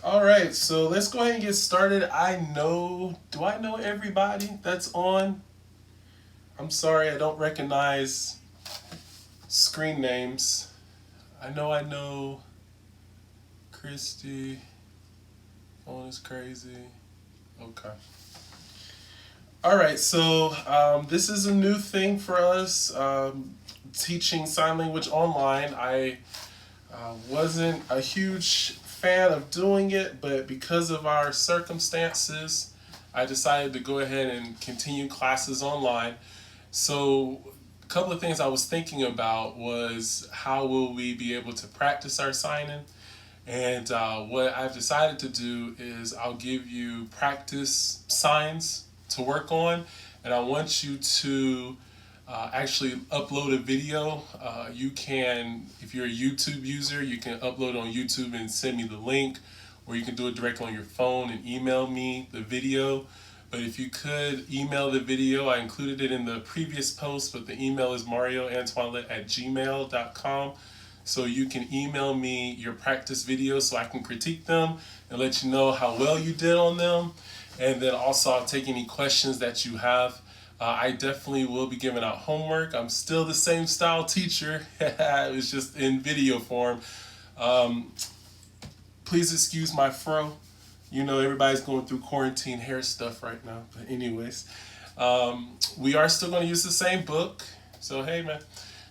All right, so let's go ahead and get started. Do I know everybody that's on? I'm sorry, I don't recognize screen names. I know Christy. Phone is crazy. Okay. All right, so this is a new thing for us, teaching sign language online. I wasn't a huge fan of doing it, but because of our circumstances, I decided to go ahead and continue classes online. So, a couple of things I was thinking about was how will we be able to practice our signing? And what I've decided to do is I'll give you practice signs to work on, and I want you to actually upload a video. You can, if you're a YouTube user, you can upload on YouTube and send me the link, or you can do it directly on your phone and email me the video. But if you could email the video, I included it in the previous post, but the email is marioantoinette@gmail.com. So you can email me your practice videos so I can critique them and let you know how well you did on them. And then also I'll take any questions that you have. I definitely will be giving out homework. I'm still the same style teacher. It's just in video form. Um, Please excuse my fro. You know, everybody's going through quarantine hair stuff right now. But anyways, we are still going to use the same book. So, hey, man.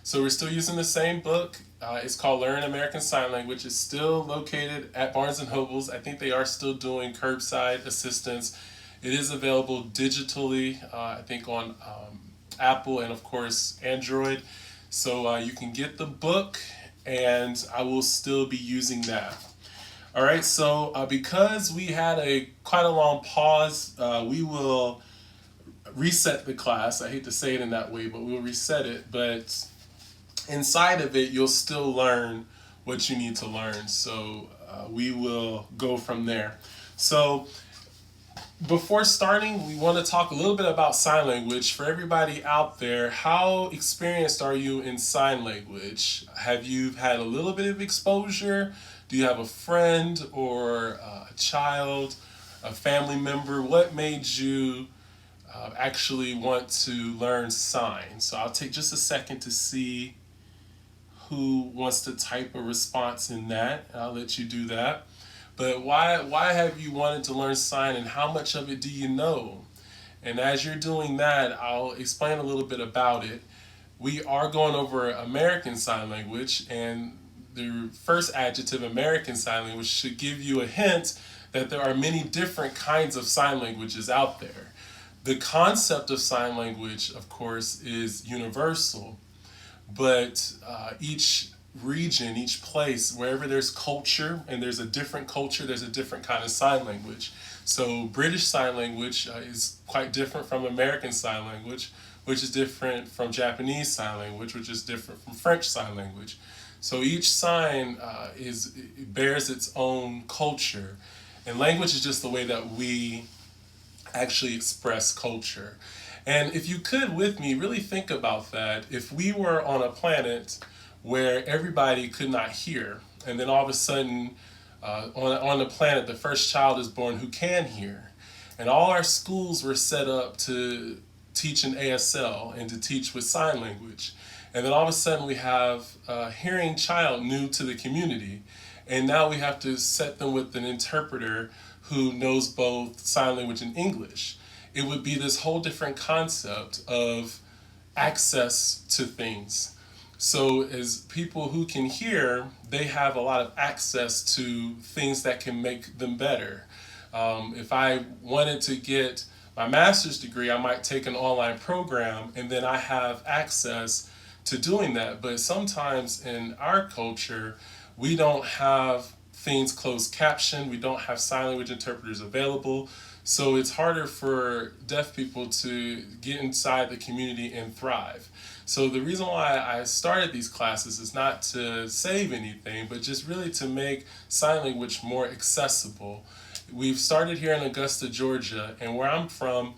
So we're still using the same book. It's called Learn American Sign Language. It's still located at Barnes& and Nobles. I think they are still doing curbside assistance. It is available digitally, I think on Apple and, of course, Android. So you can get the book, and I will still be using that. All right, so because we had quite a long pause, we will reset the class. I hate to say it in that way, but we'll reset it. But inside of it, you'll still learn what you need to learn. So we will go from there. So before starting, we want to talk a little bit about sign language. For everybody out there, how experienced are you in sign language? Have you had a little bit of exposure? Do you have a friend or a child, a family member? What made you actually want to learn sign? So I'll take just a second to see who wants to type a response in that. I'll let you do that. But why have you wanted to learn sign, and how much of it do you know? And as you're doing that, I'll explain a little bit about it. We are going over American Sign Language, and the first adjective, American Sign Language, should give you a hint that there are many different kinds of sign languages out there. The concept of sign language, of course, is universal, but each region, each place, wherever there's culture and there's a different culture, there's a different kind of sign language. So British Sign Language is quite different from American Sign Language, which is different from Japanese Sign Language, which is different from French Sign Language. So each sign bears its own culture, and language is just the way that we actually express culture. And if you could, with me, really think about that. If we were on a planet where everybody could not hear, and then all of a sudden, on the planet, the first child is born who can hear, and all our schools were set up to teach in ASL and to teach with sign language. And then all of a sudden we have a hearing child new to the community, and now we have to set them with an interpreter who knows both sign language and English. It would be this whole different concept of access to things. So as people who can hear, they have a lot of access to things that can make them better. If I wanted to get my master's degree, I might take an online program, and then I have access to doing that. But sometimes in our culture, we don't have things closed captioned, we don't have sign language interpreters available. So it's harder for deaf people to get inside the community and thrive. So the reason why I started these classes is not to save anything, but just really to make sign language more accessible. We've started here in Augusta, Georgia, and where I'm from,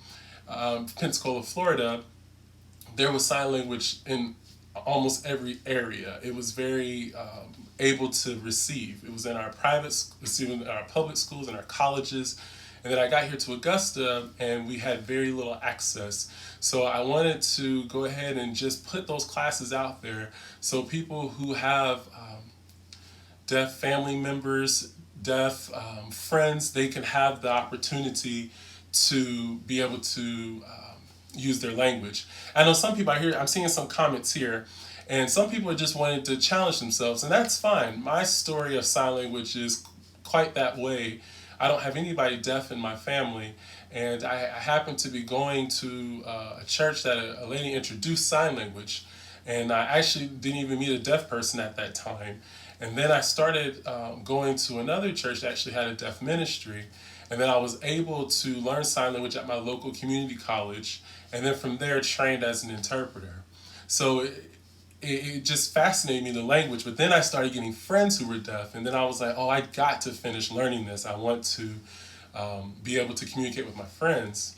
Pensacola, Florida, there was sign language in almost every area. It was very able to receive. It was in our in our public schools, and our colleges. And then I got here to Augusta and we had very little access. So I wanted to go ahead and just put those classes out there so people who have deaf family members, deaf friends, they can have the opportunity to be able to use their language. I know some people, I'm seeing some comments here, and some people are just wanting to challenge themselves, and that's fine. My story of sign language is quite that way. I don't have anybody deaf in my family, and I happen to be going to a church that a lady introduced sign language, and I actually didn't even meet a deaf person at that time. And then I started going to another church that actually had a deaf ministry, and then I was able to learn sign language at my local community college, and then from there trained as an interpreter. So it just fascinated me, the language. But then I started getting friends who were deaf, and then I was like, oh, I got to finish learning this. I want to be able to communicate with my friends.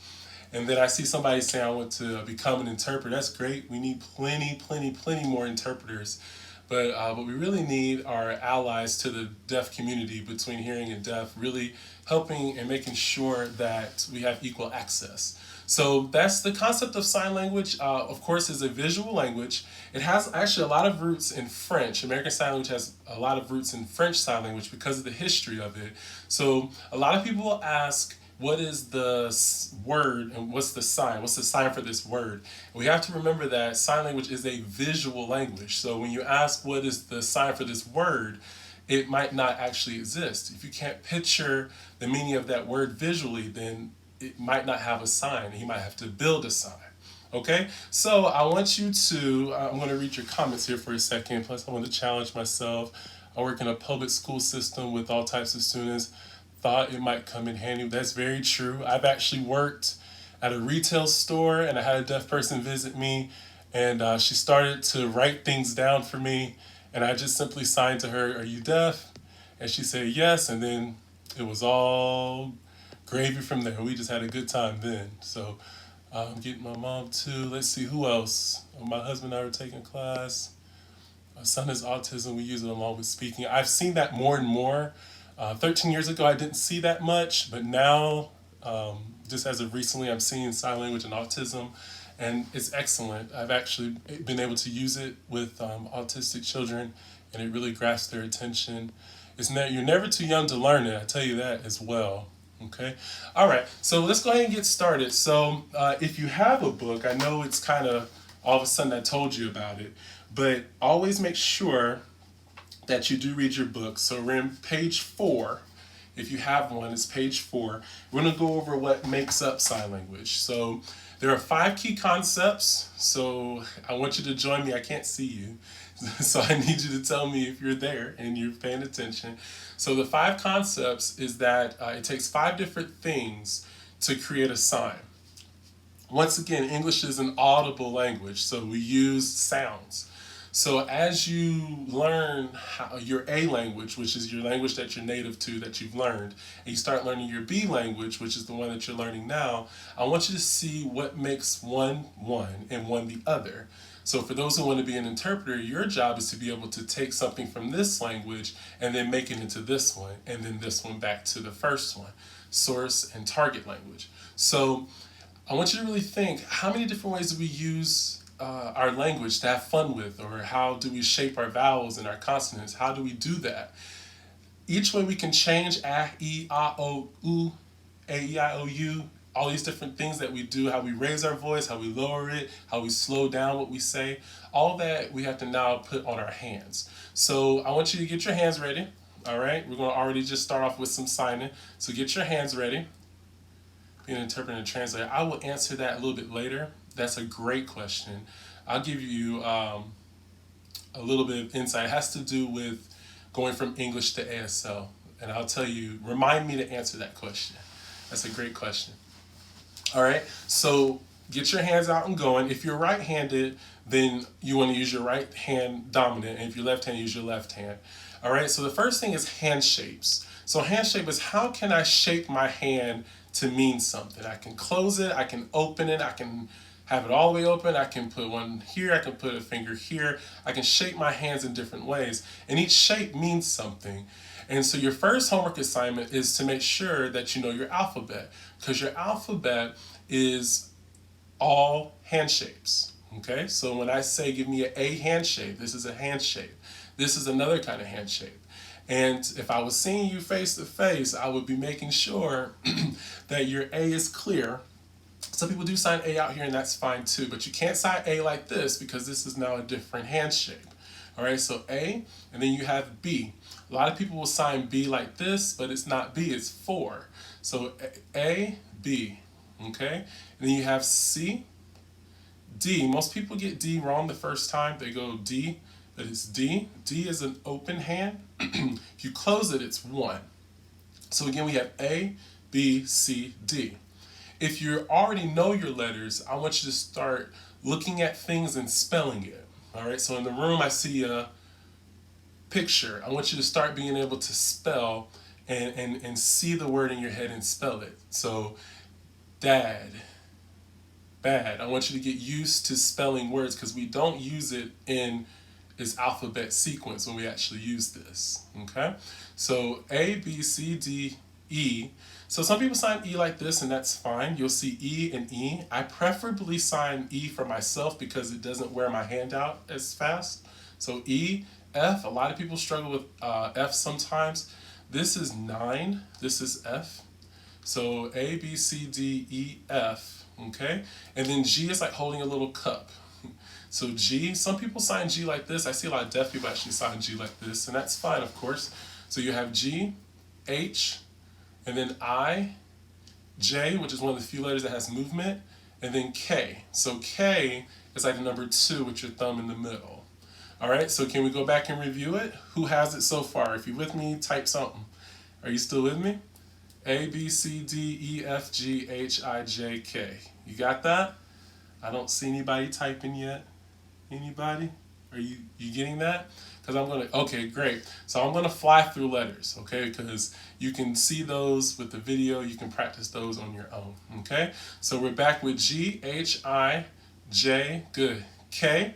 And then I see somebody saying, I want to become an interpreter. That's great. We need plenty more interpreters. But what we really need are allies to the deaf community between hearing and deaf, really helping and making sure that we have equal access. So that's the concept of sign language. Of course, is a visual language. It has actually a lot of roots in French. American Sign Language has a lot of roots in French Sign Language because of the history of it. So a lot of people will ask, what is the word and what's the sign? What's the sign for this word? We have to remember that sign language is a visual language. So when you ask what is the sign for this word, it might not actually exist. If you can't picture the meaning of that word visually, then it might not have a sign. You might have to build a sign. Okay, so I want you to, I'm going to read your comments here for a second. Plus, I want to challenge myself. I work in a public school system with all types of students. Thought it might come in handy. That's very true. I've actually worked at a retail store, and I had a deaf person visit me, and she started to write things down for me, and I just simply signed to her, "Are you deaf?" And she said yes, and then it was all gravy from there. We just had a good time then. So I'm getting my mom too. Let's see, who else? My husband and I were taking class. My son has autism. We use it along with speaking. I've seen that more and more. 13 years ago, I didn't see that much, but now, just as of recently, I'm seeing sign language and autism, and it's excellent. I've actually been able to use it with autistic children, and it really grasps their attention. You're never too young to learn it, I tell you that as well. Okay, all right, so let's go ahead and get started. So if you have a book, I know it's kind of all of a sudden I told you about it, but always make sure that you do read your book. So we're in page 4. If you have one, it's page 4. We're going to go over what makes up sign language. So there are 5 key concepts. So I want you to join me. I can't see you. So I need you to tell me if you're there and you're paying attention. So the 5 concepts is that it takes 5 different things to create a sign. Once again, English is an audible language, so we use sounds. So as you learn your A language, which is your language that you're native to, that you've learned, and you start learning your B language, which is the one that you're learning now, I want you to see what makes one and one the other. So for those who want to be an interpreter, your job is to be able to take something from this language and then make it into this one, and then this one back to the first one, source and target language. So I want you to really think, how many different ways do we use our language to have fun with, or how do we shape our vowels and our consonants? How do we do that? Each way we can change a, e, a, o, u, a, e, I, o, u, all these different things that we do, how we raise our voice, how we lower it, how we slow down what we say, all that we have to now put on our hands. So I want you to get your hands ready. All right, we're going to already just start off with some signing. So get your hands ready. Being an interpreter and translator, I will answer that a little bit later. That's a great question. I'll give you a little bit of insight. It has to do with going from English to ASL. And I'll tell you, remind me to answer that question. That's a great question. All right, so get your hands out and going. If you're right-handed, then you want to use your right hand dominant. And if you're left-handed, use your left hand. All right, so the first thing is hand shapes. So hand shape is, how can I shape my hand to mean something? I can close it, I can open it, I can have it all the way open. I can put one here. I can put a finger here. I can shape my hands in different ways. And each shape means something. And so your first homework assignment is to make sure that you know your alphabet, because your alphabet is all hand shapes. Okay, so when I say give me an A hand shape, this is a hand shape. This is another kind of hand shape. And if I was seeing you face to face, I would be making sure that your A is clear. Some people do sign A out here, and that's fine too, but you can't sign A like this because this is now a different hand shape. All right, so A, and then you have B. A lot of people will sign B like this, but it's not B, it's 4. So A, B, okay? And then you have C, D. Most people get D wrong the first time. They go D, but it's D. D is an open hand. If you close it, it's 1. So again, we have A, B, C, D. If you already know your letters, I want you to start looking at things and spelling it. All right, so in the room, I see a picture. I want you to start being able to spell and see the word in your head and spell it. So, dad, bad. I want you to get used to spelling words because we don't use it in its alphabet sequence when we actually use this. Okay? So A, B, C, D, E. So some people sign E like this, and that's fine. You'll see E and E. I preferably sign E for myself because it doesn't wear my hand out as fast. So E, F. A lot of people struggle with F sometimes. This is 9. This is F. So A, B, C, D, E, F. Okay? And then G is like holding a little cup. So G, some people sign G like this. I see a lot of deaf people actually sign G like this, and that's fine, of course. So you have G, H, and then I, J, which is one of the few letters that has movement, and then K. So K is like the number 2 with your thumb in the middle. All right, so can we go back and review it? Who has it so far? If you're with me, type something. Are you still with me? A, B, C, D, E, F, G, H, I, J, K. You got that? I don't see anybody typing yet. Anybody? Are you getting that? Because I'm going to, okay, great. So I'm going to fly through letters, okay? Because you can see those with the video. You can practice those on your own, okay? So we're back with G, H, I, J, good. K,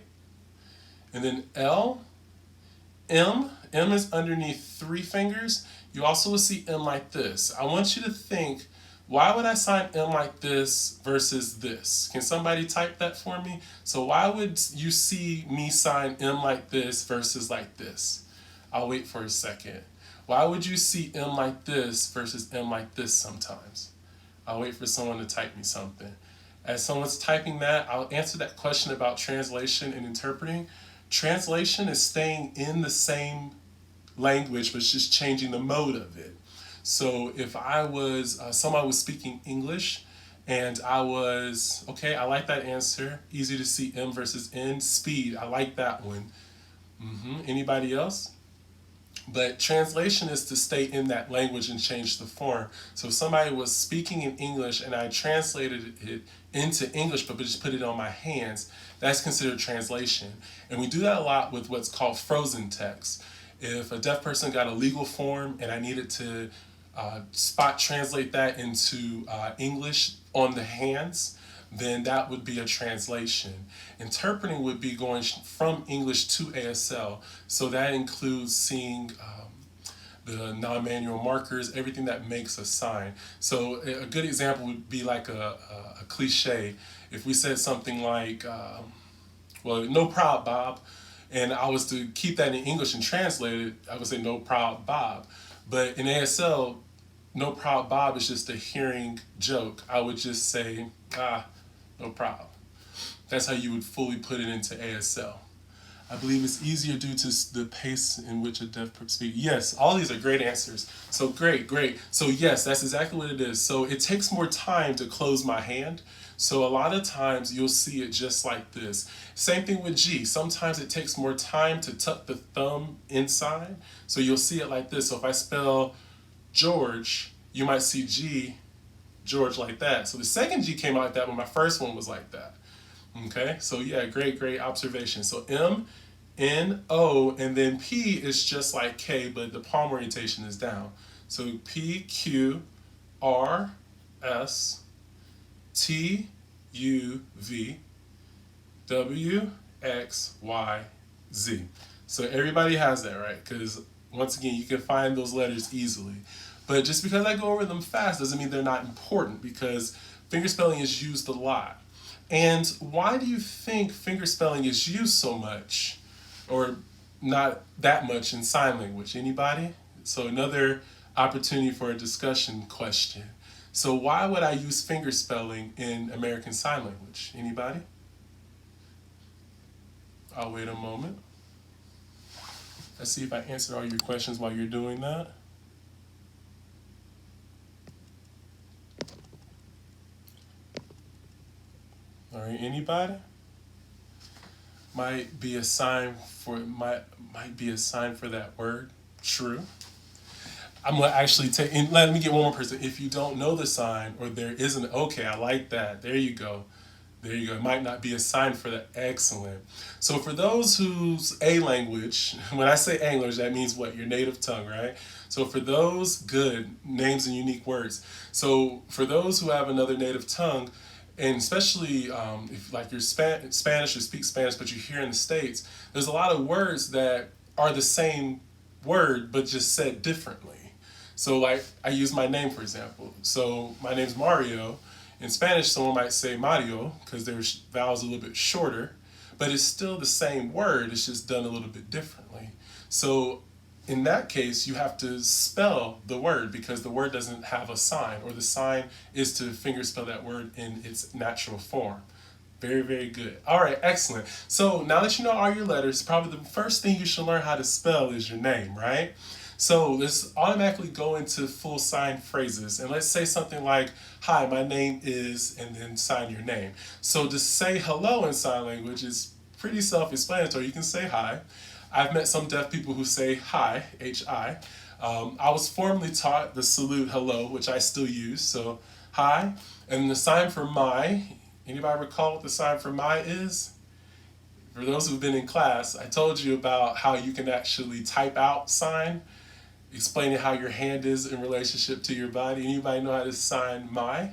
and then L, M. M is underneath 3 fingers. You also will see M like this. I want you to think, why would I sign M like this versus this? Can somebody type that for me? So why would you see me sign M like this versus like this? I'll wait for a second. Why would you see M like this versus M like this sometimes? I'll wait for someone to type me something. As someone's typing that, I'll answer that question about translation and interpreting. Translation is staying in the same language, but it's just changing the mode of it. So if I was, someone was speaking English and I was, okay, I like that answer. Easy to see M versus N. Speed, I like that one. Anybody else? But translation is to stay in that language and change the form. So if somebody was speaking in English and I translated it into English but just put it on my hands, that's considered translation. And we do that a lot with what's called frozen text. If a deaf person got a legal form and I needed to spot translate that into English on the hands, then that would be a translation. Interpreting would be going from English to ASL. So that includes seeing the non-manual markers, everything that makes a sign. So a good example would be like a cliche. If we said something like, well, no problem, Bob, and I was to keep that in English and translate it, I would say no problem, Bob. But in ASL, no problem, Bob is just a hearing joke. I would just say, no problem. That's how you would fully put it into ASL. I believe it's easier due to the pace in which a deaf person speaks. Yes, all these are great answers. So great. So yes, that's exactly what it is. So it takes more time to close my hand. So a lot of times you'll see it just like this. Same thing with G. Sometimes it takes more time to tuck the thumb inside. So you'll see it like this. So if I spell George, you might see G, George like that. So the second G came out like that, but my first one was like that. Okay, so yeah, great observation. So M, N, O, and then P is just like K, but the palm orientation is down. So P, Q, R, S, T, U V W X Y Z. So everybody has that, right? Because once again, you can find those letters easily. But just because I go over them fast doesn't mean they're not important, because fingerspelling is used a lot. And why do you think fingerspelling is used so much, or not that much, in sign language? Anybody? So another opportunity for a discussion question. So why would I use fingerspelling in American Sign Language? Anybody? I'll wait a moment. Let's see if I answered all your questions while you're doing that. All right, anybody? Might be a sign for that word. True. I'm gonna actually take. And let me get one more person. If you don't know the sign, or there isn't, okay, I like that. There you go. There you go. It might not be a sign for that. Excellent. So for those whose A language, when I say A language, that means what? Your native tongue, right? So for those, good, names and unique words. So for those who have another native tongue, and especially if like you're Spanish or speak Spanish, but you're here in the States, there's a lot of words that are the same word, but just said differently. So like I use my name, for example. So my name's Mario. In Spanish, someone might say Mario because their vowels a little bit shorter, but it's still the same word. It's just done a little bit differently. So in that case, you have to spell the word because the word doesn't have a sign, or the sign is to fingerspell that word in its natural form. Very, very good. All right, excellent. So now that you know all your letters, probably the first thing you should learn how to spell is your name, right? So let's automatically go into full sign phrases. And let's say something like, hi, my name is, and then sign your name. So to say hello in sign language is pretty self-explanatory. You can say hi. I've met some deaf people who say hi, H-I. I was formerly taught the salute hello, which I still use. So hi. And the sign for my, anybody recall what the sign for my is? For those who've been in class, I told you about how you can actually type out sign, explaining how your hand is in relationship to your body. Anybody know how to sign my?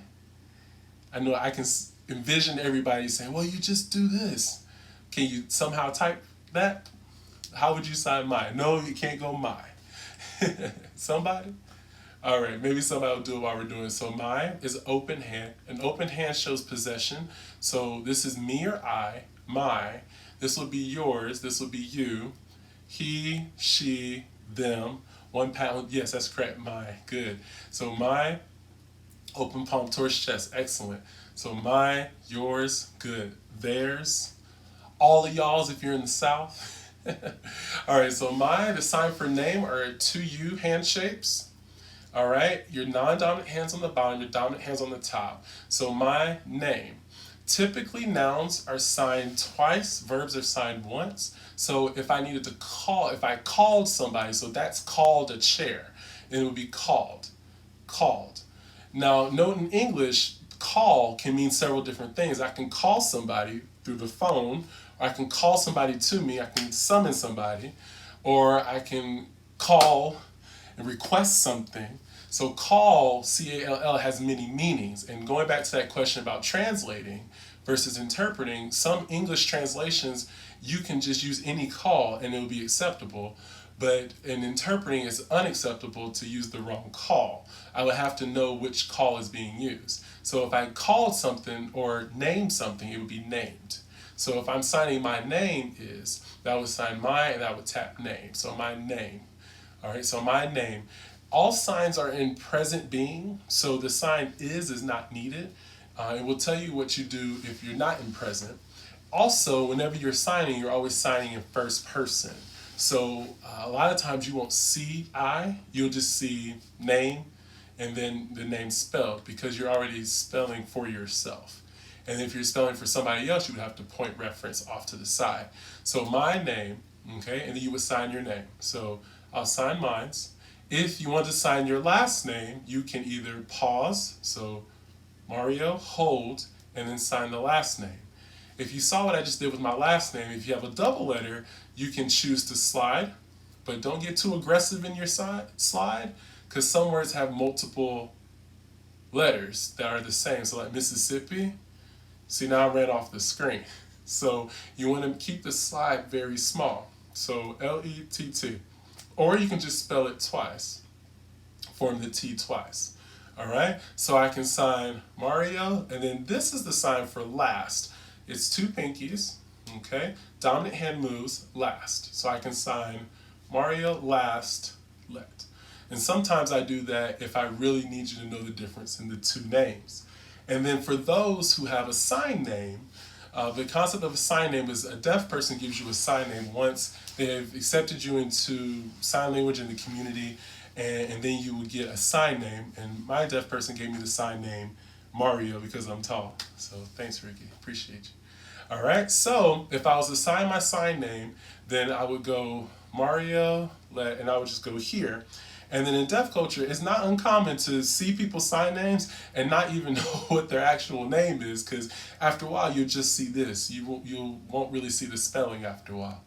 I know I can envision everybody saying, well, you just do this. Can you somehow type that? How would you sign my? No, you can't go my. Somebody? All right, maybe somebody will do it while we're doing it. So my is open hand. An open hand shows possession. So this is me or I, my. This will be yours. This will be you. He, she, them. One pound. Yes, that's correct. My. Good. So my, open palm towards chest. Excellent. So my, yours. Good. Theirs. All of y'all's if you're in the South. All right, so the sign for name are 2U hand shapes. All right, your non-dominant hand's on the bottom, your dominant hand's on the top. So my name. Typically nouns are signed twice, verbs are signed once. So if I needed to call, if I called somebody, so that's called a chair, and it would be called. Now note in English, call can mean several different things. I can call somebody through the phone, or I can call somebody to me, I can summon somebody, or I can call and request something. So call, C-A-L-L, has many meanings. And going back to that question about translating versus interpreting, some English translations, you can just use any call and it will be acceptable. But in interpreting, it's unacceptable to use the wrong call. I would have to know which call is being used. So if I called something or named something, it would be named. So if I'm signing my name is, that would sign my, and that would tap name. So my name. All right, so my name. All signs are in present being, so the sign is not needed. It will tell you what you do if you're not in present. Also, whenever you're signing, you're always signing in first person. So a lot of times you won't see I, you'll just see name and then the name spelled because you're already spelling for yourself. And if you're spelling for somebody else, you would have to point reference off to the side. So my name, okay, and then you would sign your name. So I'll sign mine. If you want to sign your last name, you can either pause, so Mario, hold, and then sign the last name. If you saw what I just did with my last name, if you have a double letter, you can choose to slide, but don't get too aggressive in your slide, because some words have multiple letters that are the same. So like Mississippi, See, now I ran off the screen. So you want to keep the slide very small. So L-E-T-T. Or you can just spell it twice. Form the T twice. All right? So I can sign Mario, and then this is the sign for last. It's two pinkies, okay? Dominant hand moves last. So I can sign Mario last let. And sometimes I do that if I really need you to know the difference in the two names. And then for those who have a sign name, the concept of a sign name is a deaf person gives you a sign name once they've accepted you into sign language in the community, and then you would get a sign name. And my deaf person gave me the sign name Mario because I'm tall. So thanks, Ricky. Appreciate you. All right. So if I was to sign my sign name, then I would go Mario, and I would just go here. And then in deaf culture, it's not uncommon to see people's sign names and not even know what their actual name is, because after a while, you'll just see this. You won't really see the spelling after a while.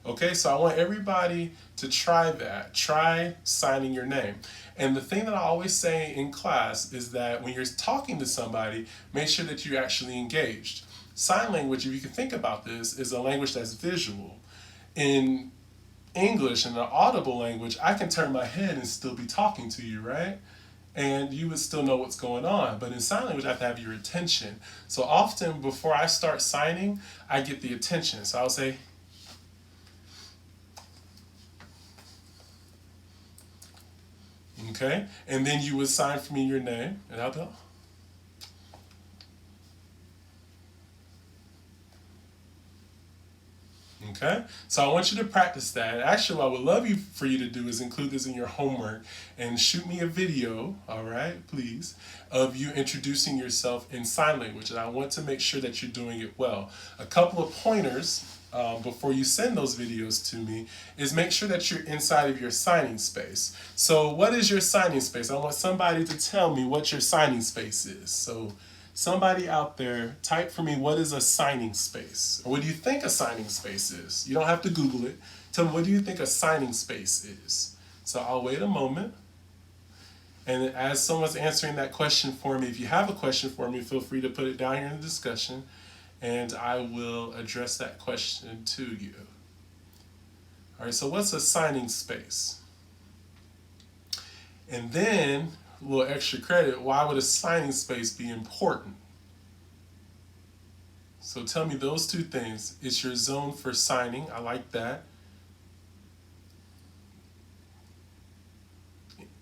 Okay, so I want everybody to try that. Try signing your name. And the thing that I always say in class is that when you're talking to somebody, make sure that you're actually engaged. Sign language, if you can think about this, is a language that's visual. In English, in an audible language, I can turn my head and still be talking to you, right? And you would still know what's going on. But in sign language, I have to have your attention. So often before I start signing, I get the attention. So I'll say, okay? And then you would sign for me your name, and I'll go. Okay, so I want you to practice that. Actually, what I would love for you to do is include this in your homework and shoot me a video, all right, please, of you introducing yourself in sign language. And I want to make sure that you're doing it well. A couple of pointers before you send those videos to me is make sure that you're inside of your signing space. So what is your signing space? I want somebody to tell me what your signing space is. So somebody out there, type for me, what is a signing space? Or what do you think a signing space is? You don't have to Google it. Tell me, what do you think a signing space is? So I'll wait a moment. And as someone's answering that question for me, if you have a question for me, feel free to put it down here in the discussion, and I will address that question to you. All right, so what's a signing space? And then, a little extra credit, why would a signing space be important? So tell me those two things. It's your zone for signing. I like that.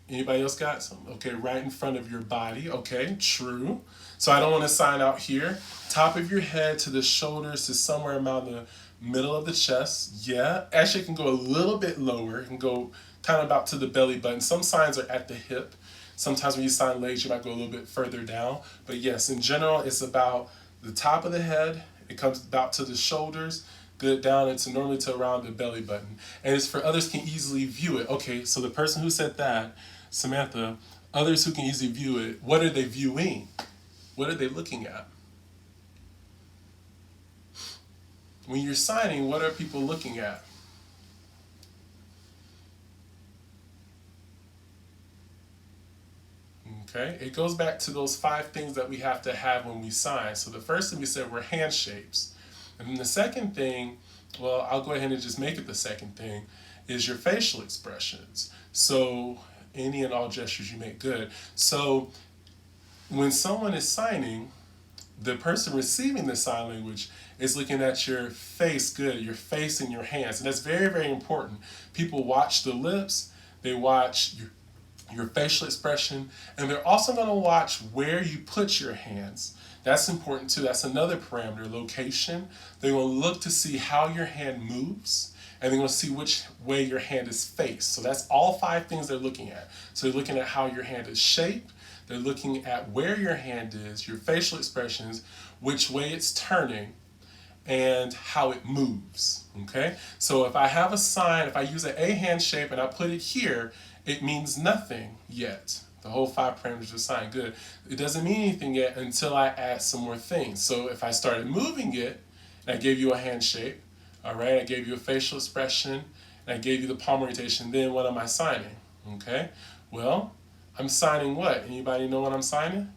Anybody else got some? Okay, right in front of your body. Okay, true. So I don't want to sign out here. Top of your head to the shoulders to somewhere around the middle of the chest. Yeah, actually it can go a little bit lower. It can go kind of about to the belly button. Some signs are at the hip. Sometimes when you sign legs, you might go a little bit further down. But yes, in general, it's about the top of the head. It comes about to the shoulders, good down into normally to around the belly button. And it's for others can easily view it. Okay, so the person who said that, Samantha, others who can easily view it, what are they viewing? What are they looking at? When you're signing, what are people looking at? Okay, it goes back to those 5 things that we have to have when we sign. So the first thing we said were handshapes. And then the second thing, well, I'll go ahead and just make it the second thing, is your facial expressions. So any and all gestures you make good. So when someone is signing, the person receiving the sign language is looking at your face good, your face and your hands. And that's very, very important. People watch the lips, they watch your facial expression, and they're also going to watch where you put your hands. That's important too. That's another parameter, location. They're going to look to see how your hand moves, and they're going to see which way your hand is faced. So that's all 5 things they're looking at. So they're looking at how your hand is shaped. They're looking at where your hand is, your facial expressions, which way it's turning, and how it moves, okay? So if I have a sign, if I use an A hand shape and I put it here, it means nothing yet. The whole 5 parameters of sign, good. It doesn't mean anything yet until I add some more things. So if I started moving it, and I gave you a hand shape, all right, I gave you a facial expression, and I gave you the palm rotation, then what am I signing, okay? Well, I'm signing what? Anybody know what I'm signing?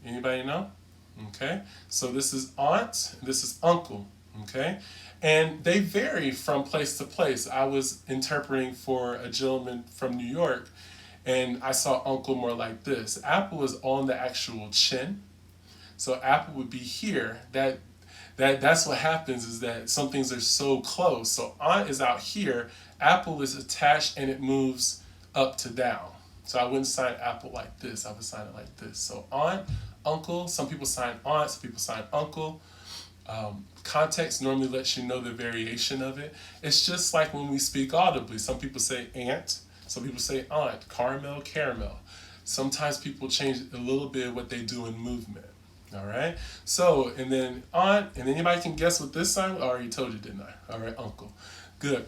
Anybody know? Okay, so this is aunt, and this is uncle. Okay, and they vary from place to place. I was interpreting for a gentleman from New York, and I saw uncle more like this. Apple is on the actual chin, so apple would be here. That's what happens, is that some things are so close. So aunt is out here, apple is attached, and it moves up to down. So I wouldn't sign apple like this. I would sign it like this. So aunt, uncle. Some people sign aunt. Some people sign uncle. Context normally lets you know the variation of it. It's just like when we speak audibly. Some people say aunt. Some people say aunt. Caramel, caramel. Sometimes people change a little bit what they do in movement. All right. So, and then aunt, and then anybody can guess what this sign. I already told you, didn't I? All right, uncle. Good.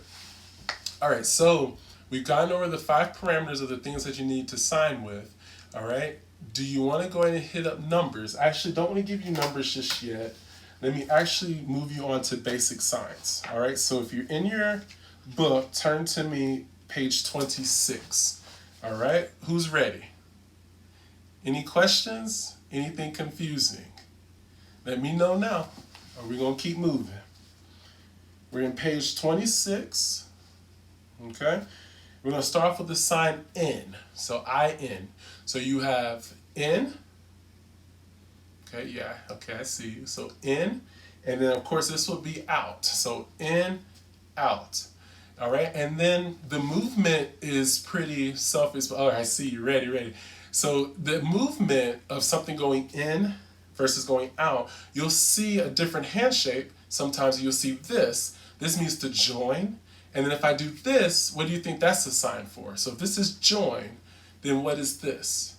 All right. So we've gone over the 5 parameters of the things that you need to sign with. All right. Do you want to go ahead and hit up numbers? I actually don't want to give you numbers just yet. Let me actually move you on to basic signs. All right. So if you're in your book, turn to me, page 26. All right. Who's ready? Any questions? Anything confusing? Let me know now, or we're going to keep moving. We're in page 26. Okay? We're going to start off with the sign N. So I-N. So you have in. Okay, yeah. Okay, I see you. So in. And then, of course, this will be out. So in, out. All right? And then the movement is pretty self-explanatory. All right, I see you. Ready. So the movement of something going in versus going out, you'll see a different hand shape. Sometimes you'll see this. This means to join. And then if I do this, what do you think that's a sign for? So if this is join, then what is this?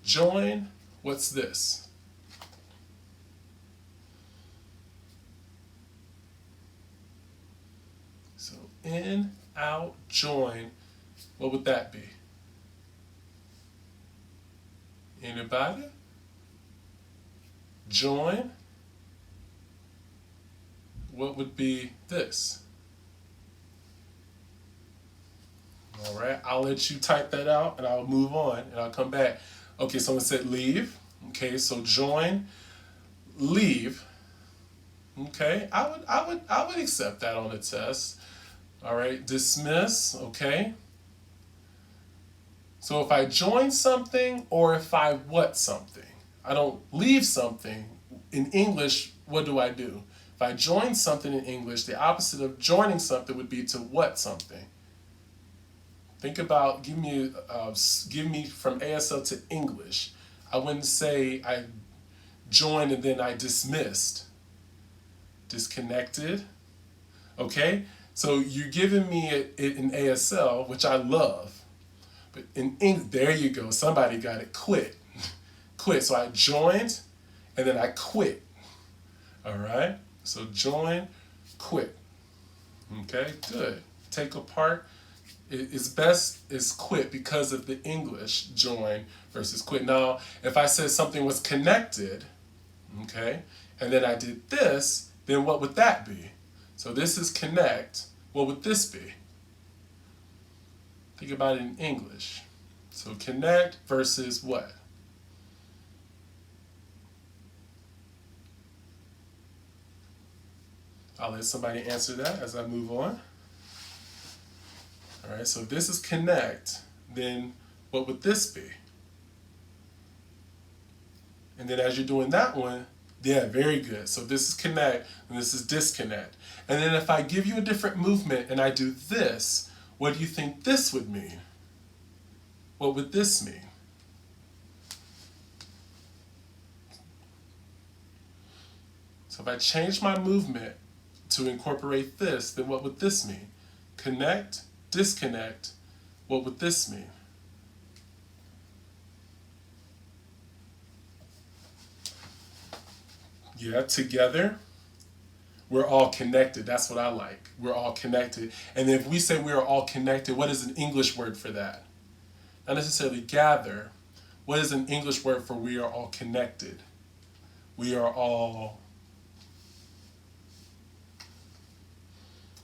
Join, what's this? So in, out, join, what would that be? Anybody? Join. What would be this? All right, I'll let you type that out and I'll move on and I'll come back. Okay, someone said leave. Okay, so join, leave. Okay, I would accept that on the test. All right, dismiss. Okay. So if I join something or if I what something, I don't leave something. In English, what do I do? If I join something in English, the opposite of joining something would be to what something. Think about, give me from ASL to English. I wouldn't say I joined and then I dismissed. Disconnected. Okay? So you're giving me it in ASL, which I love. But in English, there you go. Somebody got it. Quit. Quit. So I joined and then I quit. All right? So join, quit. Okay, good. Take apart. It's best is quit because of the English join versus quit. Now, if I said something was connected, okay, and then I did this, then what would that be? So this is connect. What would this be? Think about it in English. So connect versus what? I'll let somebody answer that as I move on. All right, so if this is connect, then what would this be? And then as you're doing that one, yeah, very good. So this is connect and this is disconnect. And then if I give you a different movement and I do this, what do you think this would mean? What would this mean? So if I change my movement to incorporate this, then what would this mean? Connect, disconnect, what would this mean? Yeah, together, we're all connected. That's what I like. We're all connected. And if we say we are all connected, what is an English word for that? Not necessarily gather. What is an English word for we are all connected? We are all...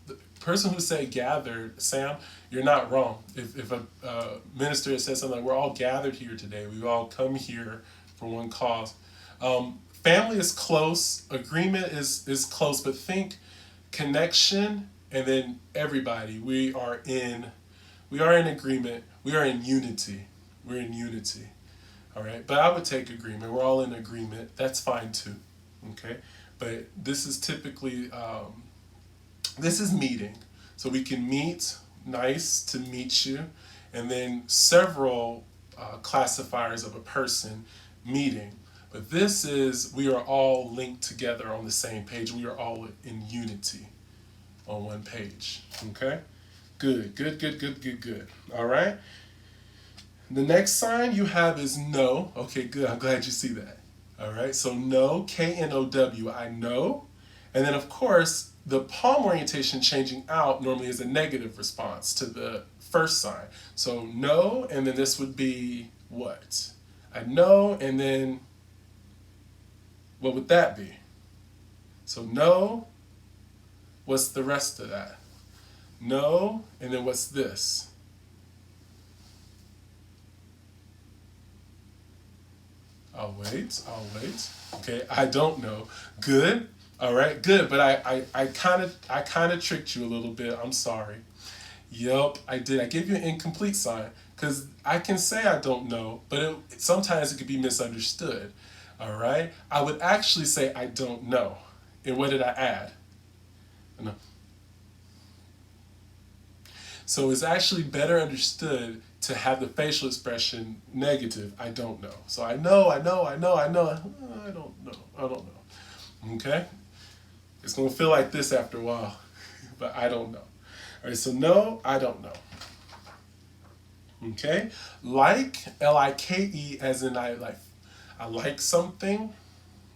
The person who said gathered, Sam, you're not wrong. If a minister says something like, we're all gathered here today, we all come here for one cause. Family is close, agreement is close, but think connection and then everybody. We are in agreement. We are in unity. We're in unity. All right. But I would take agreement. We're all in agreement. That's fine too. Okay. But this is typically this is meeting. So we can meet, nice to meet you, and then several classifiers of a person, meeting. But this is, we are all linked together on the same page. We are all in unity on one page. Okay? Good, good, good, good, good, good. All right? The next sign you have is no. Okay, good. I'm glad you see that. All right? So no, K-N-O-W, I know. And then, of course, the palm orientation changing out normally is a negative response to the first sign. So no, and then this would be what? I know, and then what would that be? So no, what's the rest of that? No, and then what's this? I'll wait. Okay, I don't know. Good. All right, good. But I kind of tricked you a little bit. I'm sorry. Yep, I did. I gave you an incomplete sign because I can say I don't know, but sometimes it could be misunderstood. All right? I would actually say I don't know. And what did I add? No. So it's actually better understood to have the facial expression negative, I don't know. So I know. I don't know. Okay? It's going to feel like this after a while, but I don't know. All right, so no, I don't know. Okay? Like, L-I-K-E, as in I like something.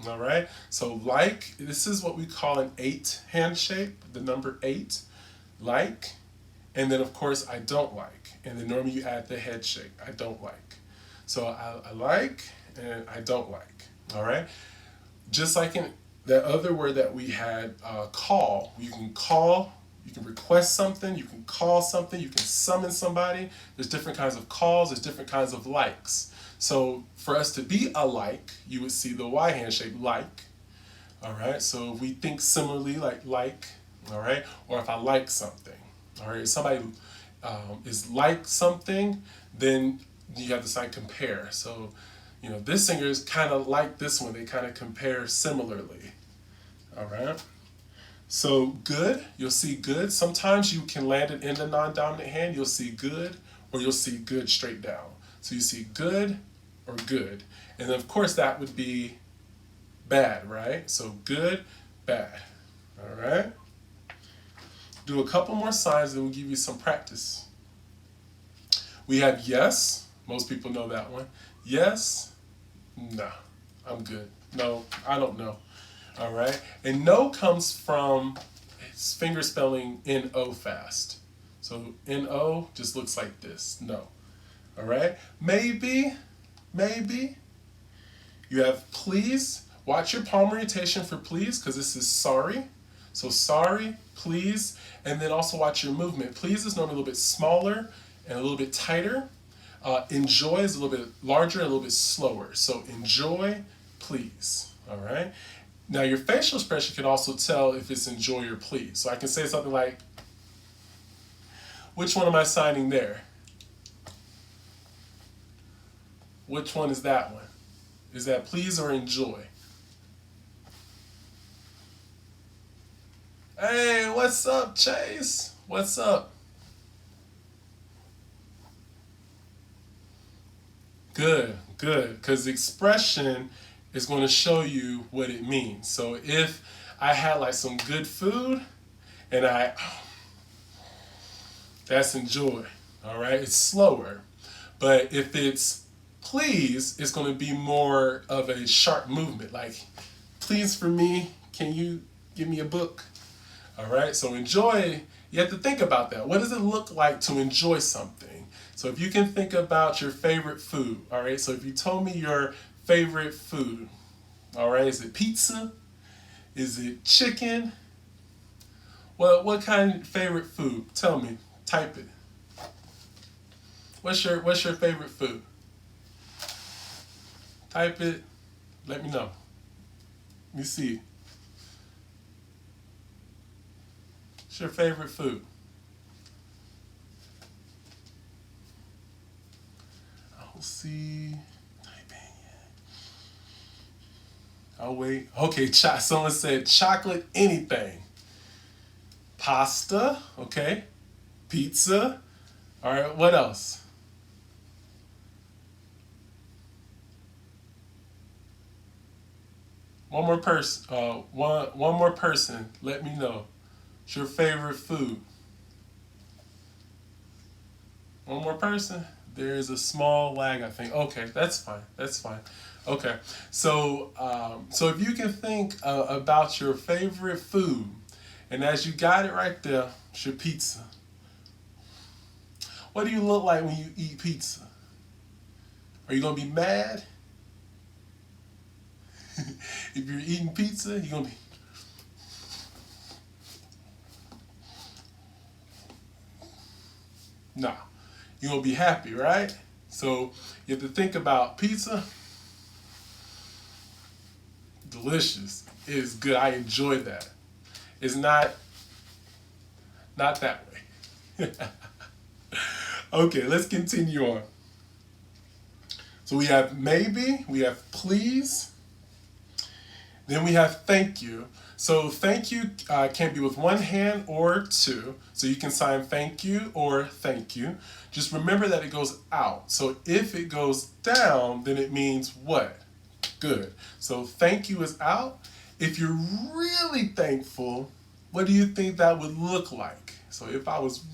All right? So like, this is what we call an 8 hand shape, the number 8. Like, and then of course I don't like. And then normally you add the head shake, I don't like. So I like and I don't like. All right? Just like in the other word that we had, call. You can call, you can request something, you can call something, you can summon somebody. There's different kinds of calls, there's different kinds of likes. So for us to be alike, you would see the Y hand shape, like. All right, so if we think similarly, like, all right, or if I like something, all right, if somebody is like something, then you have the sign compare. So, you know, this singer is kind of like this one, they kind of compare similarly. All right. So good, you'll see good. Sometimes you can land it in the non-dominant hand. You'll see good, or you'll see good straight down. So you see good or good. And then of course that would be bad, right? So good, bad. All right. Do a couple more signs and we'll give you some practice. We have yes. Most people know that one. Yes. No, I'm good. No, I don't know. All right. And no comes from finger spelling N-O fast. So N-O just looks like this. No. All right. Maybe. You have please. Watch your palm orientation for please because this is sorry. So sorry, please. And then also watch your movement. Please is normally a little bit smaller and a little bit tighter. Enjoy is a little bit larger and a little bit slower. So enjoy, please. All right. Now your facial expression can also tell if it's enjoy or please. So I can say something like, which one am I signing there? Which one is that one? Is that please or enjoy? Hey, what's up, Chase? What's up? Good, good. Because expression is going to show you what it means. So if I had like some good food and that's enjoy. All right, it's slower. But if it's please, it's going to be more of a sharp movement. Like, please for me, can you give me a book? All right, so enjoy, you have to think about that. What does it look like to enjoy something? So if you can think about your favorite food, all right, so if you told me your favorite food, all right, is it pizza? Is it chicken? Well, what kind of favorite food? Tell me, type it. What's your favorite food? Type it. Let me know. Let me see. What's your favorite food? I'll see. Typing. I'll wait. Okay, someone said chocolate anything. Pasta, okay. Pizza. All right, what else? One more person. One more person. Let me know. What's your favorite food? One more person. There's a small lag, I think. Okay, that's fine. That's fine. Okay, so if you can think about your favorite food, and as you got it right there, it's your pizza. What do you look like when you eat pizza? Are you gonna be mad? If you're eating pizza, you're gonna be. Nah, you're gonna be happy, right? So you have to think about pizza. Delicious. It is good. I enjoy that. It's not that way. Okay, let's continue on. So we have maybe, we have please, then we have thank you. So thank you can be with one hand or two. So you can sign thank you or thank you. Just remember that it goes out. So if it goes down, then it means what? Good. So thank you is out. If you're really thankful, what do you think that would look like? So if I was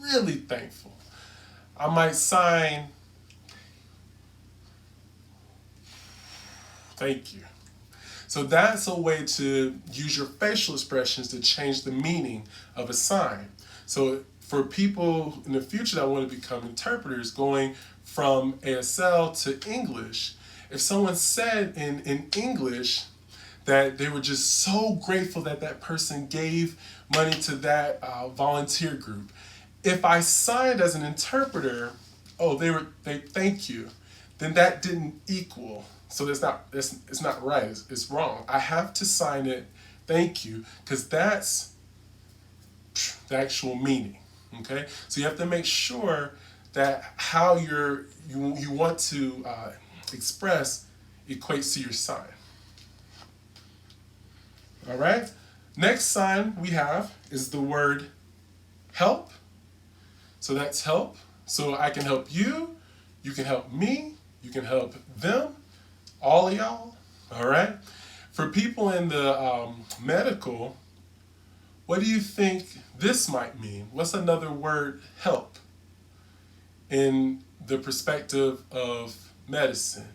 really thankful, I might sign thank you. So that's a way to use your facial expressions to change the meaning of a sign. So for people in the future that want to become interpreters going from ASL to English, if someone said in English that they were just so grateful that that person gave money to that volunteer group, if I signed as an interpreter, oh, they thank you, then that didn't equal. So it's not right. It's wrong. I have to sign it, thank you, because that's the actual meaning. Okay, so you have to make sure that how you want to express equates to your sign. All right. Next sign we have is the word help. So that's help. So I can help you. You can help me. You can help them. All of y'all. All right. For people in the medical, what do you think this might mean? What's another word, help, in the perspective of medicine?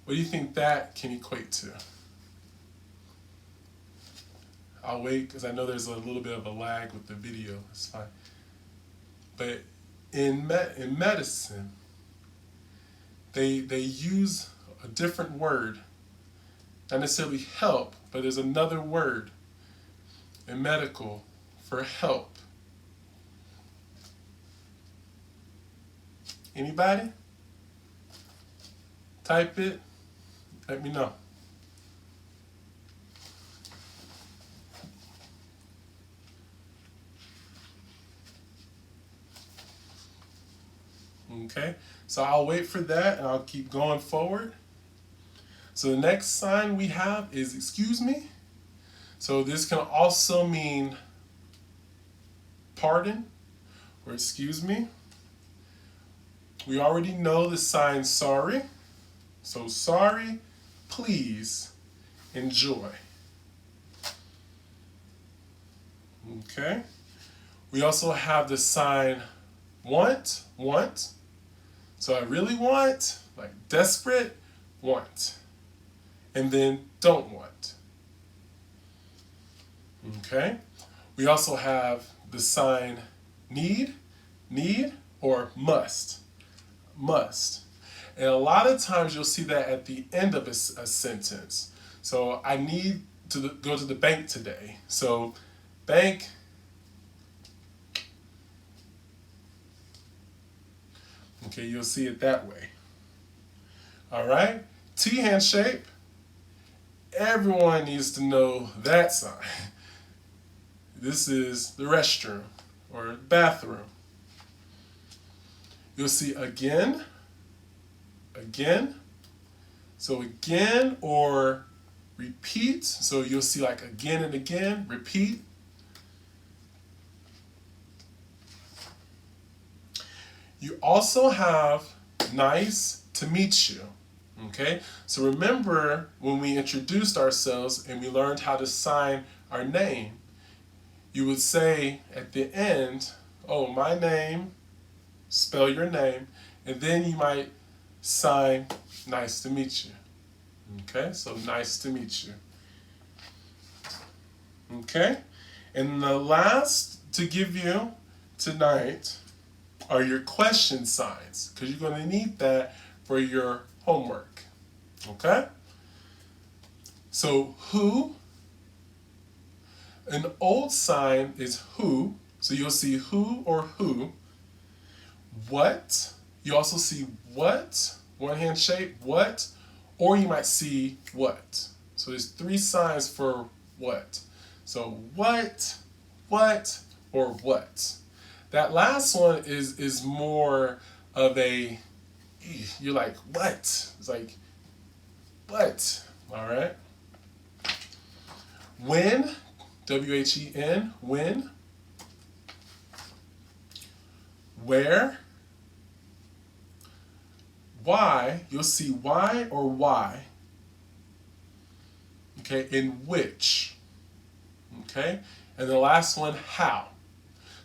What do you think that can equate to? I'll wait because I know there's a little bit of a lag with the video. It's fine. But in medicine, they use a different word, not necessarily help, but there's another word in medical for help. Anybody? Type it. Let me know. Okay, so I'll wait for that and I'll keep going forward. So the next sign we have is excuse me. So this can also mean pardon or excuse me. We already know the sign sorry. So sorry, please, enjoy. Okay. We also have the sign want. So I really want, like desperate, want. And then don't want. Okay. We also have the sign need, or must. And a lot of times you'll see that at the end of a sentence. So I need to go to the bank today. So bank. Okay, you'll see it that way. All right. T handshake, everyone needs to know that sign. This is the restroom or bathroom. You'll see again, again. So again or repeat. So you'll see like again and again, repeat. You also have nice to meet you. Okay, so remember when we introduced ourselves and we learned how to sign our name, you would say at the end, oh, my name, spell your name, and then you might sign nice to meet you. Okay, so nice to meet you. Okay, and the last to give you tonight are your question signs, because you're going to need that for your homework. Okay? So who, an old sign is who, so you'll see who or who. What, you also see what, one hand shape, what, or you might see what. So there's three signs for what. So what, or what. That last one is more of a, you're like, what? It's like, what? All right. When, W-H-E-N, when. Where. Why, you'll see why or why. Okay, in which. Okay, and the last one, how.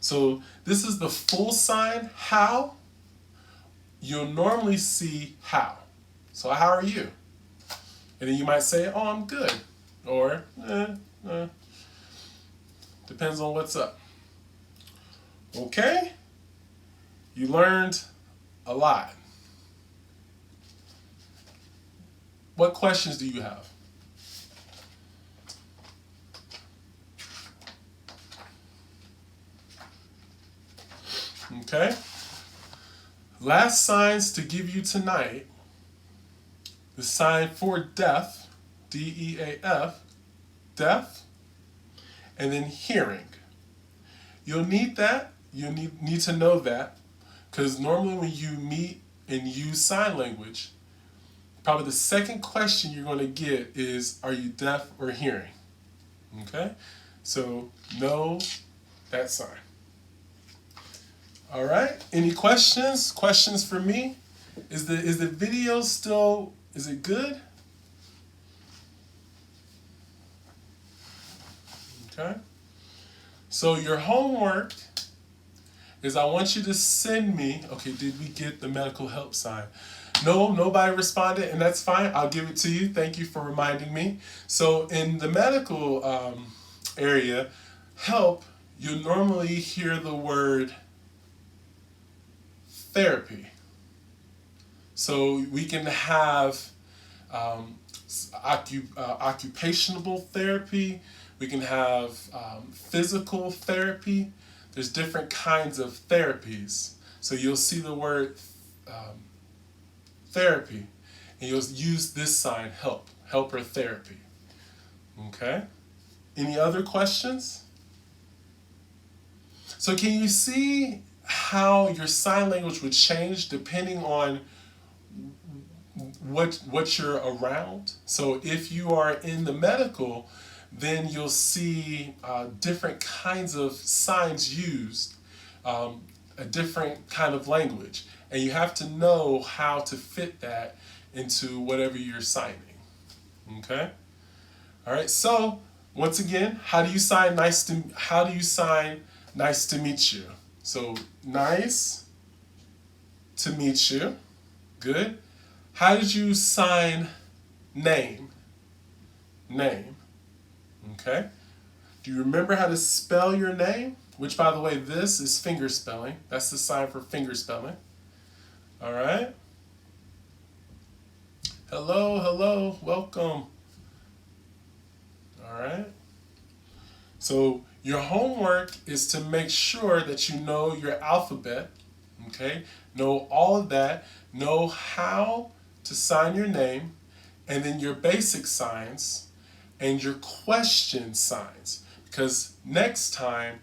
So this is the full sign, how. You'll normally see how. So how are you? And then you might say, oh, I'm good. Or, depends on what's up. Okay? You learned a lot. What questions do you have? Okay? Last signs to give you tonight. The sign for deaf, D-E-A-F, deaf, and then hearing. You'll need that. You need to know that, because normally when you meet and use sign language, probably the second question you're going to get is, are you deaf or hearing? Okay? So know that sign. All right. Any questions? Questions for me? Is the video still, is it good? Okay. So your homework is I want you to send me, okay, did we get the medical help sign? No, nobody responded, and that's fine. I'll give it to you. Thank you for reminding me. So in the medical area, help, you normally hear the word therapy. So we can have occupational therapy. We can have physical therapy. There's different kinds of therapies. So you'll see the word therapy, and you'll use this sign, help, helper therapy. Okay? Any other questions? So can you see how your sign language would change depending on what you're around? So if you are in the medical, then you'll see different kinds of signs used, a different kind of language. And you have to know how to fit that into whatever you're signing. Okay? All right, so once again, how do you sign nice to meet you? So nice to meet you. Good. How did you sign name? Name. Okay. Do you remember how to spell your name? Which, by the way, this is finger spelling. That's the sign for finger spelling. All right. Hello, hello, welcome. All right. So your homework is to make sure that you know your alphabet, okay? Know all of that. Know how to sign your name. and then your basic signs, and your question signs. Because next time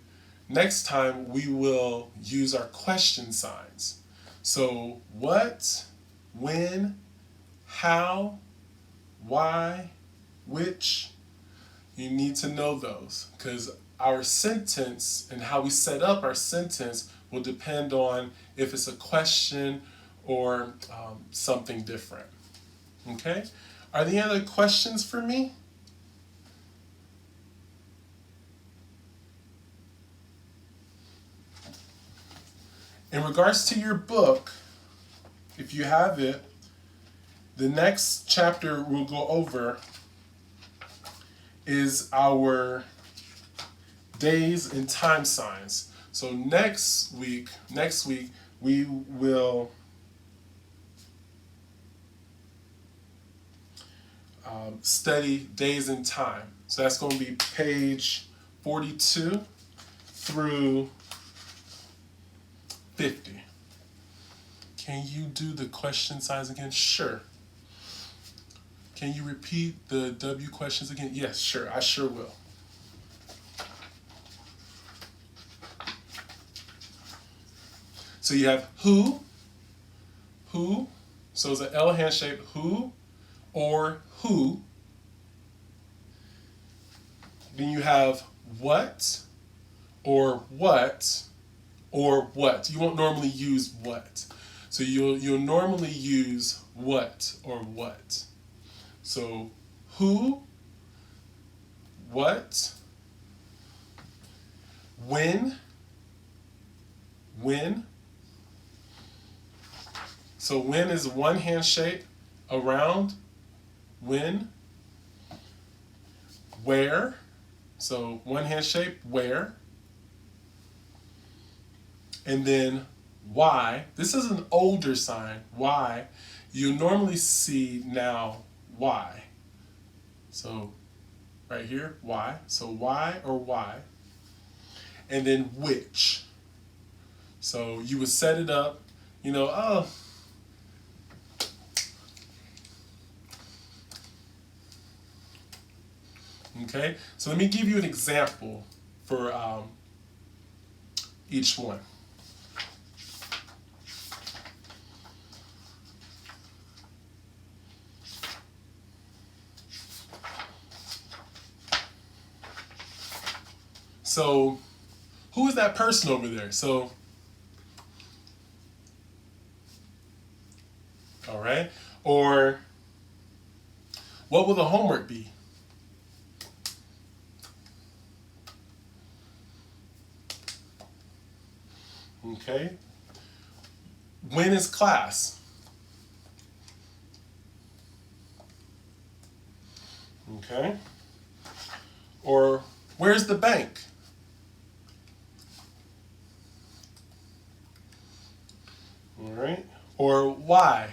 we will use our question signs. So what, when, how, why, which, you need to know those, because our sentence and how we set up our sentence will depend on if it's a question or something different. Okay? Are there any other questions for me? In regards to your book, if you have it, the next chapter we'll go over is our days and time signs. So next week we will study days and time. So that's going to be page 42 through 50. Can you do the question signs again? Sure. Can you repeat the W questions again? Yes, sure. I sure will. So you have who. So it's an L hand shape, who or who. Then you have what or what or what. You won't normally use what. So you'll normally use what or what. So who, what, when. So when is one hand shape, around, when. Where, so one hand shape, where. And then why. This is an older sign, why. You normally see now why. So right here, why. So why or why. And then which. So you would set it up, oh, okay. So let me give you an example for each one. So who is that person over there? So, all right. Or what will the homework be? Okay. When is class? Okay. Or where's the bank? All right. Or why?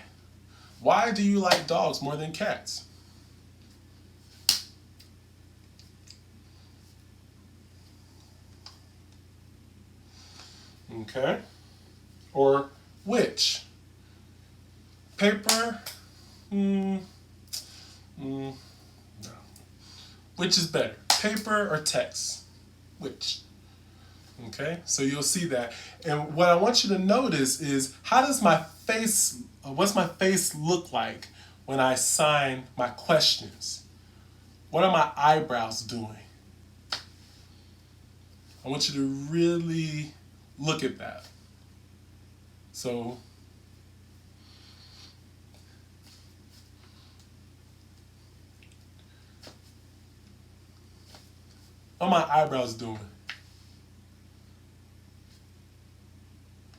Why do you like dogs more than cats? Okay. Or which? Paper? No. Which is better? Paper or text? Which? Okay, so you'll see that. And what I want you to notice is, what's my face look like when I sign my questions? What are my eyebrows doing? I want you to really look at that. So, what are my eyebrows doing?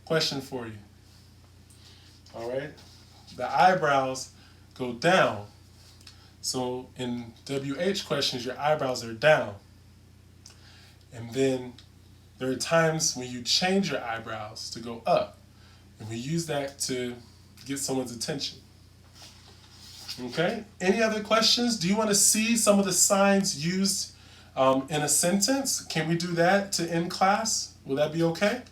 Question for you. All right? The eyebrows go down. So in WH questions, your eyebrows are down. And then there are times when you change your eyebrows to go up. And we use that to get someone's attention. Okay? Any other questions? Do you want to see some of the signs used in a sentence? Can we do that to end class? Will that be okay?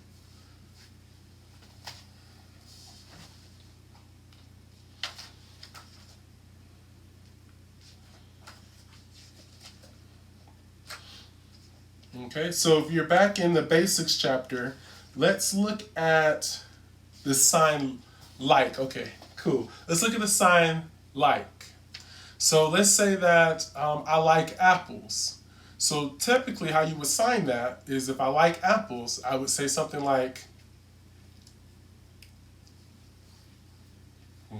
Okay, so if you're back in the basics chapter, let's look at the sign like. Okay, cool. Let's look at the sign like. So let's say that I like apples. So typically how you would sign that is if I like apples, I would say something like,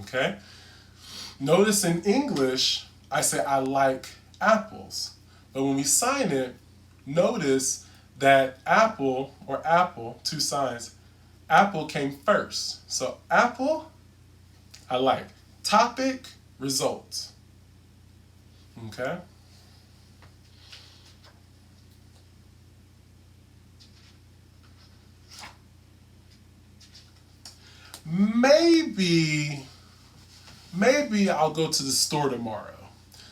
okay? Notice in English, I say I like apples. But when we sign it, notice that apple or apple, two signs, apple came first. So apple, I like. Topic, results. Okay? Maybe I'll go to the store tomorrow.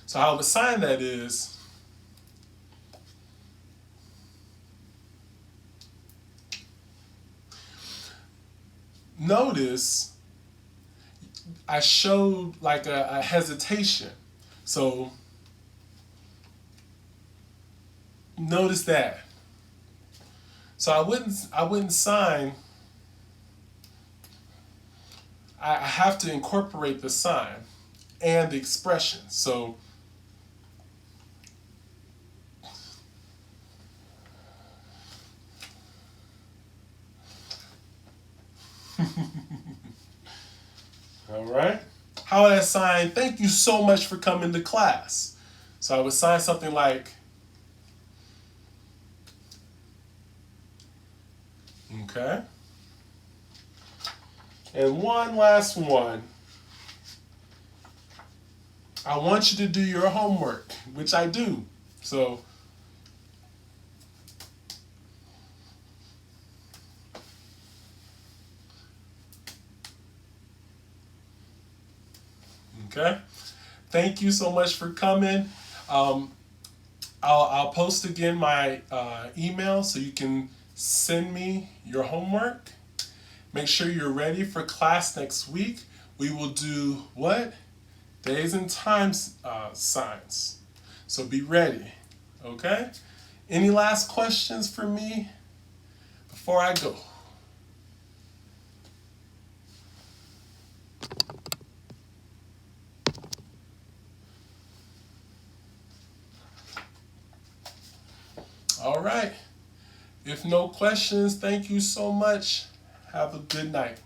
So how I would sign that is, notice I showed like a hesitation. So notice that. So I wouldn't sign. I have to incorporate the sign and the expression. So all right. How would I sign, thank you so much for coming to class? So I would sign something like, okay. And one last one. I want you to do your homework, which I do. So, okay. Thank you so much for coming. I'll post again my email so you can send me your homework. Make sure you're ready for class next week. We will do what? Days and times signs. So be ready, okay? Any last questions for me before I go? All right. If no questions, thank you so much. Have a good night.